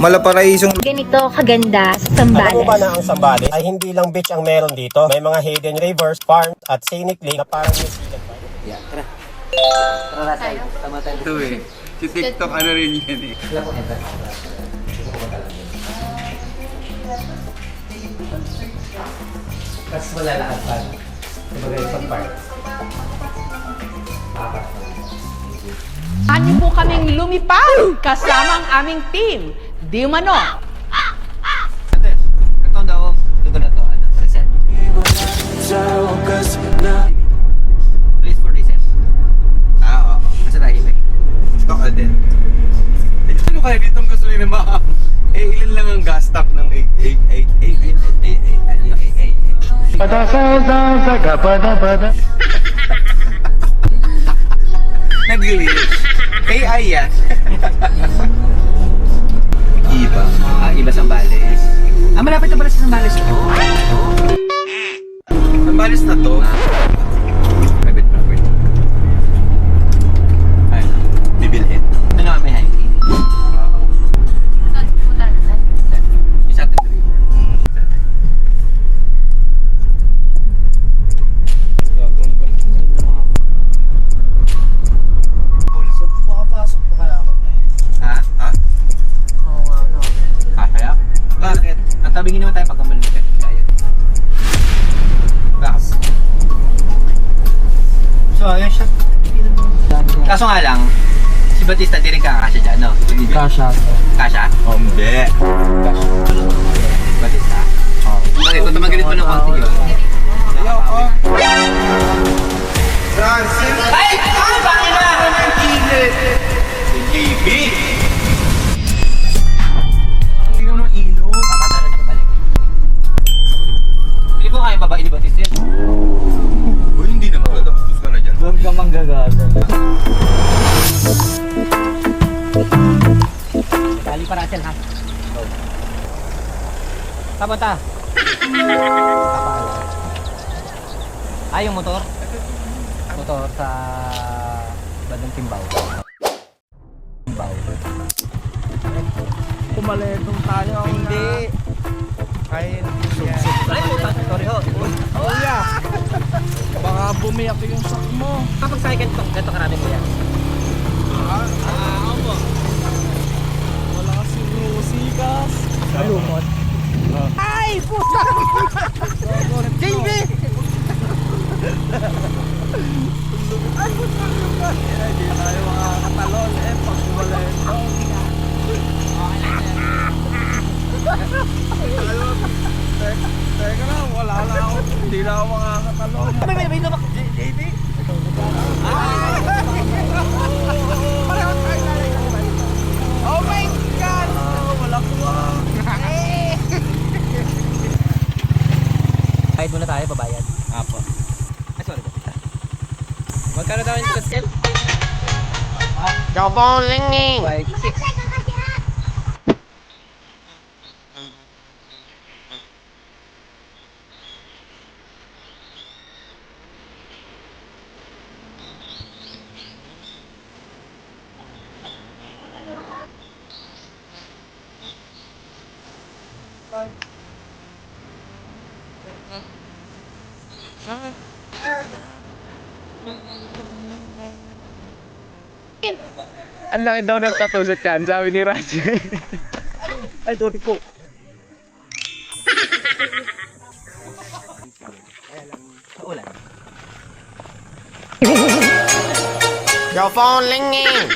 Malaparaisong Ganito kaganda sa Alam mo ba Zambales. na ang Zambales ay hindi lang beach ang meron dito? May mga hidden rivers, farms, at scenic lake na parang New Zealand pa. Yeah, tara. Tara Russell, tama tayo. ito eh. Si TikTok ano rin yan eh. Wala po enter. Tapos malalakad pa. Kumbaga pag-park. Apat na. Ani po kaming lumipad kasama ang aming team. Di umano. Ito daw, lugar na to, ano, reset. Please for reset. Oo. Nasa tayo, Ibe? Ito ka din. Ano kaya ditong gasolina ma? Ilan lang ang gas tank ng 888. Nag-glitch. AI yan. Iba. Iba Zambales. Malapit na pala sa Zambales to. Zambales na to. Private property. Ay, bibilhin. Ito na may hiking. Yung sa atin river. Ha? Ha? Kaya? Bakit? Natabingin naman tayo pagka maliit. Kaya. Bakit? So, ayun siya. Kaso nga lang, si Batista di rin kakasya dyan, no? Kasya. Kasya? Oh, hindi. Batista? Oo. Okay, kung tumagalit mo ng konti yun. Francis! Ay! Ah! Bakit na? Si JB! Hindi naman ng ilo. Kakasala siya pabalik. Hindi ko kaya babae ni Batista yun. Uy, hindi naman. Gusto ka na dyan. Huwag ka manggagaga. Dali pa Russell ha. Go. Kapunta. Ay, yung motor? Motor sa bandang Timbaw. Timbaw. Pumaletong tayo ako Hindi. Ay, Ay, sorry ho. kuya. Baka bumiyak yung sak mo. Kapag cycle to, ganito karami mo yan. Wala kasing musikas. Salumot. Ay, puta! JB! Ay, puta! Hindi tayo makakatalon eh pag pumaletong. Teka lang, wala na ako. Hindi na ako makakatalon. May namak. JB? Oh my God! Wala ko Kahit muna tayo, babayad. Apo. Ay, sorry. Magkano daw yung Russell? Your phone ringing! Like 6. Ang laki daw ng tattoo sa tiyan, sabi ni Raji. Ay, sorry po. Ulan. Your phone ringing!